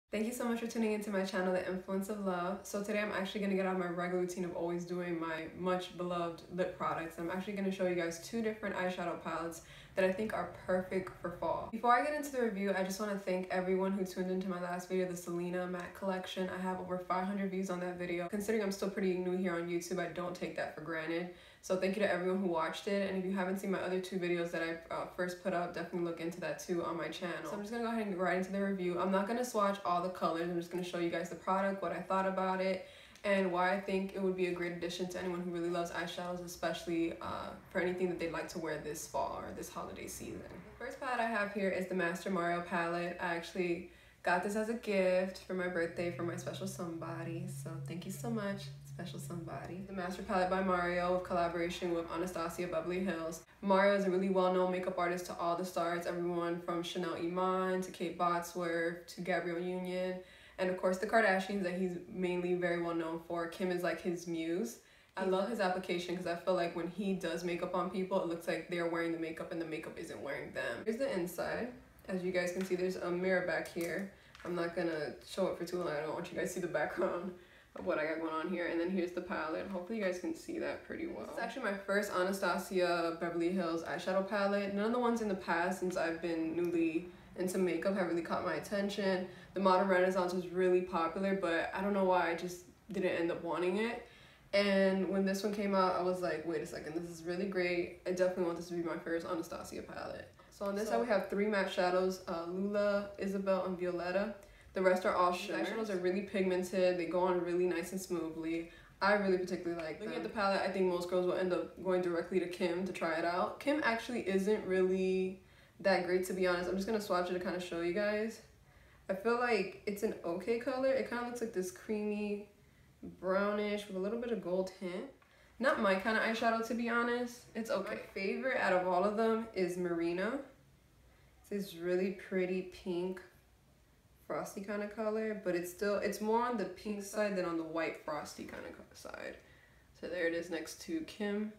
Thank you so much for tuning into my channel, The Influence of Love. So today I'm actually going to get out of my regular routine of always doing my much beloved lip products. I'm actually going to show you guys two different eyeshadow palettes that I think are perfect for fall. Before I get into the review, I just want to thank everyone who tuned into my last video, the Selena Matte Collection. I have over 500 views on that video. Considering I'm still pretty new here on YouTube, I don't take that for granted. So thank you to everyone who watched it, and if you haven't seen my other two videos that I first put up, definitely look into that too on my channel. So I'm just gonna go ahead and get right into the review. I'm not gonna swatch all the colors, I'm just gonna show you guys the product, what I thought about it, and why I think it would be a great addition to anyone who really loves eyeshadows, especially for anything that they'd like to wear this fall or this holiday season. The first palette I have here is the Master Mario palette. I actually got this as a gift for my birthday from my special somebody, so thank you so much, special somebody. The Master Palette by Mario with collaboration with Anastasia Beverly Hills. Mario is a really well-known makeup artist to all the stars, everyone from Chanel Iman to Kate Bosworth to Gabrielle Union, and of course the Kardashians that he's mainly very well known for. Kim is like his muse. I love his application because I feel like when he does makeup on people, it looks like they're wearing the makeup and the makeup isn't wearing them. Here's the inside. As you guys can see, there's a mirror back here. I'm not gonna show it for too long. I don't want you guys to see the background of what I got going on here. And then here's the palette. Hopefully you guys can see that pretty well. This is actually my first Anastasia Beverly Hills eyeshadow palette. None of the ones in the past since I've been newly into makeup have really caught my attention. The Modern Renaissance was really popular, but I don't know why I just didn't end up wanting it. And when this one came out, I was like, wait a second, this is really great. I definitely want this to be my first Anastasia palette. So on this side, we have three matte shadows, Lula, Isabel, and Violetta. The rest are all shimmers. Eyeshadows are really pigmented. They go on really nice and smoothly. I really particularly like them. Looking at the palette, I think most girls will end up going directly to Kim to try it out. Kim actually isn't really that great, to be honest. I'm just going to swatch it to kind of show you guys. I feel like it's an okay color. It kind of looks like this creamy brownish with a little bit of gold hint. Not my kind of eyeshadow, to be honest. It's okay. My favorite out of all of them is Marina. It's this really pretty pink, frosty kind of color, but it's more on the pink side than on the white frosty kind of side. So there it is next to Kim.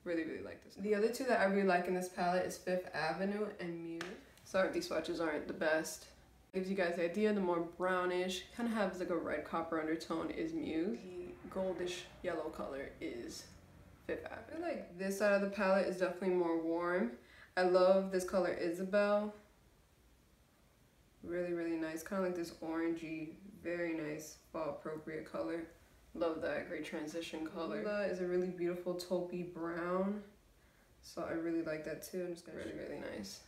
Really, really like this. The other two that I really like in this palette is Fifth Avenue and Muse. Sorry, these swatches aren't the best. Gives you guys the idea. The more brownish, kind of has like a red copper undertone is Muse. The goldish yellow color is Fifth Avenue. I feel like this side of the palette is definitely more warm. I love this color Isabel. Really, really nice. Kind of like this orangey, very nice fall appropriate color. Love that, great transition color. Lula is a really beautiful taupey brown. So I really like that too. I'm just gonna really, really nice.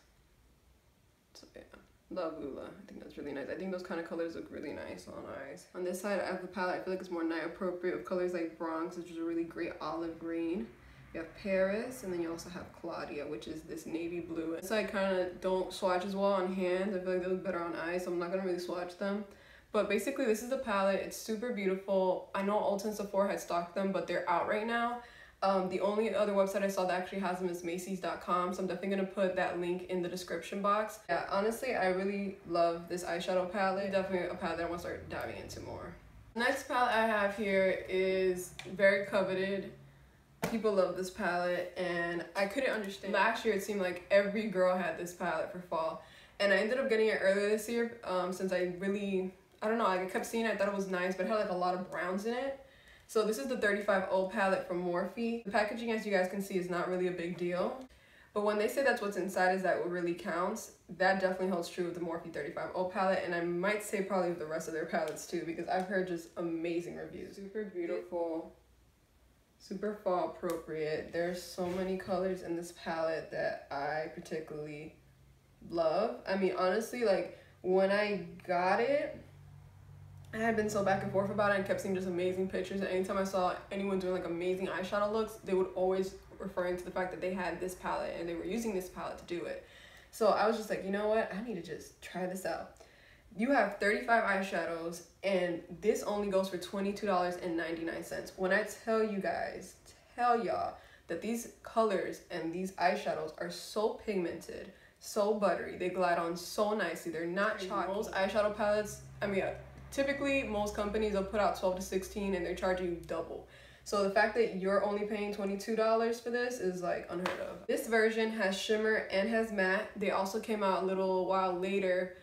So yeah. Love Lula. I think that's really nice. I think those kind of colors look really nice on eyes. On this side of the palette, I feel like it's more night appropriate with colors like Bronx, which is a really great olive green. You have Paris, and then you also have Claudia, which is this navy blue. This side kind of don't swatch as well on hands. I feel like they look better on eyes, so I'm not gonna really swatch them. But basically, this is the palette. It's super beautiful. I know Ulta and Sephora had stocked them, but they're out right now. The only other website I saw that actually has them is Macy's.com, so I'm definitely going to put that link in the description box. Yeah, honestly, I really love this eyeshadow palette. Definitely a palette that I want to start diving into more. The next palette I have here is very coveted. People love this palette, and I couldn't understand. Last year, it seemed like every girl had this palette for fall, and I ended up getting it earlier this year since I don't know, I kept seeing it, I thought it was nice, but it had like a lot of browns in it. So this is the 35O palette from Morphe. The packaging, as you guys can see, is not really a big deal. But when they say that's what's inside is that what really counts, that definitely holds true with the Morphe 35O palette. And I might say probably with the rest of their palettes too, because I've heard just amazing reviews. Super beautiful, super fall appropriate. There's so many colors in this palette that I particularly love. I mean, honestly, like when I got it, I had been so back and forth about it and kept seeing just amazing pictures, and anytime I saw anyone doing like amazing eyeshadow looks, they would always referring to the fact that they had this palette and they were using this palette to do it. So I was just like, you know what, I need to just try this out. You have 35 eyeshadows and this only goes for $22.99. When I tell y'all that these colors and these eyeshadows are so pigmented, so buttery, they glide on so nicely, they're not chalky. Most eyeshadow palettes, I mean, typically, most companies will put out 12 to 16 and they're charging you double. So the fact that you're only paying $22 for this is like unheard of. This version has shimmer and has matte. They also came out a little while later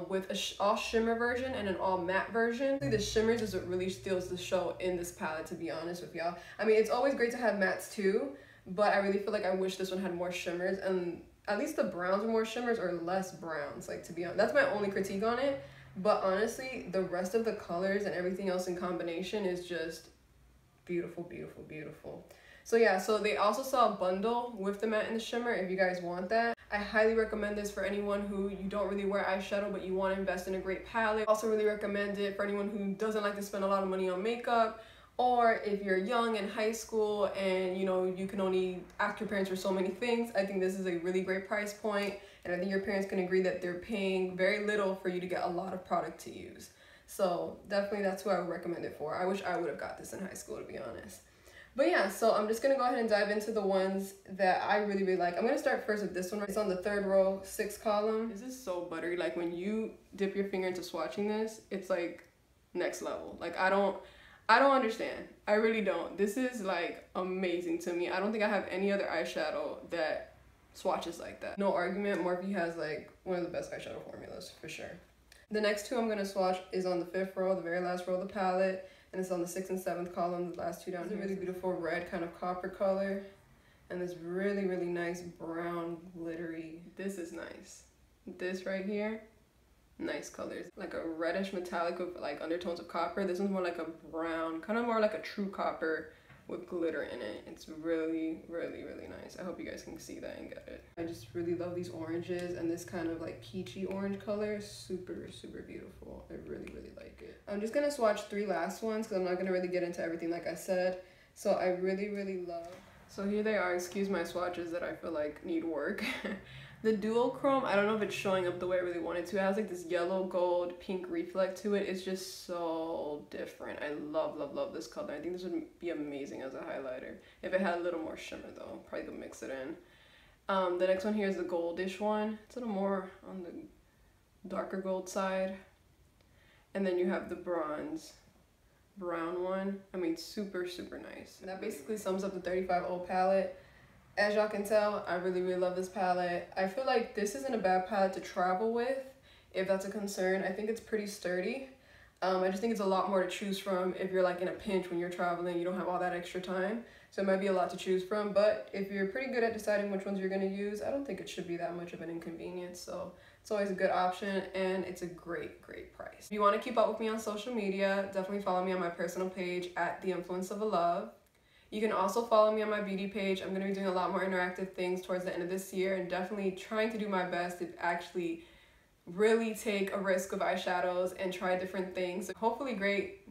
with a all shimmer version and an all matte version. The shimmers is what really steals the show in this palette, to be honest with y'all. I mean, it's always great to have mattes too, but I really feel like I wish this one had more shimmers, and at least the browns were more shimmers or less browns, like, to be honest. That's my only critique on it, but honestly, the rest of the colors and everything else in combination is just beautiful, beautiful, beautiful. So yeah, so they also sell a bundle with the matte and the shimmer if you guys want that. I highly recommend this for anyone who you don't really wear eyeshadow but you want to invest in a great palette. Also really recommend it for anyone who doesn't like to spend a lot of money on makeup, or if you're young in high school and you know you can only ask your parents for so many things. I think this is a really great price point, and I think your parents can agree that they're paying very little for you to get a lot of product to use. So definitely that's who I would recommend it for. I wish I would have got this in high school, to be honest. But yeah, so I'm just going to go ahead and dive into the ones that I really, really like. I'm going to start first with this one. It's on the 3rd row, 6th column. This is so buttery. Like, when you dip your finger into swatching this, it's like next level. Like, I don't understand. I really don't. This is like amazing to me. I don't think I have any other eyeshadow that swatches like that. No argument, Morphe has like one of the best eyeshadow formulas for sure. The next two I'm going to swatch is on the 5th row, the very last row of the palette. And it's on the 6th and 7th column, the last two down here. It's a really beautiful red kind of copper color. And this really, really nice brown glittery. This is nice. This right here, nice colors. Like a reddish metallic with like undertones of copper. This one's more like a brown, kind of more like a true copper with glitter in it. It's really, really, really nice. I hope you guys can see that and get it. I just really love these oranges, and this kind of like peachy orange color is super, super beautiful. I really, really like it. I'm just gonna swatch 3 last ones because I'm not gonna really get into everything like I said. So I really, really love. So here they are. Excuse my swatches that I feel like need work. The duochrome, I don't know if it's showing up the way I really want it to. It has like this yellow, gold, pink reflect to it. It's just so different. I love, love, love this color. I think this would be amazing as a highlighter. If it had a little more shimmer though, probably could mix it in. The next one here is the goldish one. It's a little more on the darker gold side. And then you have the bronze brown one. I mean, super, super nice. And that basically sums up the 35O palette. As y'all can tell, I really, really love this palette. I feel like this isn't a bad palette to travel with, if that's a concern. I think it's pretty sturdy. I just think it's a lot more to choose from if you're like in a pinch when you're traveling, you don't have all that extra time. So it might be a lot to choose from, but if you're pretty good at deciding which ones you're gonna use, I don't think it should be that much of an inconvenience. So it's always a good option, and it's a great, great price. If you wanna keep up with me on social media, definitely follow me on my personal page at The Influence of a Love. You can also follow me on my beauty page. I'm going to be doing a lot more interactive things towards the end of this year, and definitely trying to do my best to actually really take a risk of eyeshadows and try different things. Hopefully great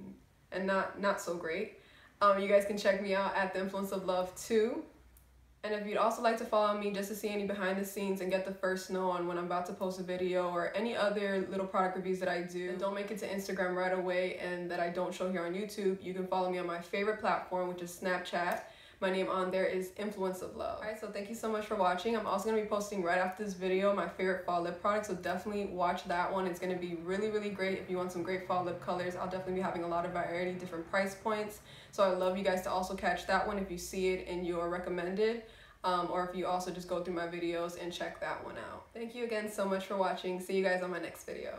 and not so great. You guys can check me out at The Influence of Love too. And if you'd also like to follow me just to see any behind the scenes and get the first know on when I'm about to post a video or any other little product reviews that I do, and don't make it to Instagram right away and that I don't show here on YouTube, you can follow me on my favorite platform, which is Snapchat. My name on there is Influence of Love. Alright, so thank you so much for watching. I'm also going to be posting right after this video my favorite fall lip product, so definitely watch that one. It's going to be really, really great if you want some great fall lip colors. I'll definitely be having a lot of variety, different price points. So I'd love you guys to also catch that one if you see it in your recommended. Or if you also just go through my videos and check that one out. Thank you again so much for watching. See you guys on my next video.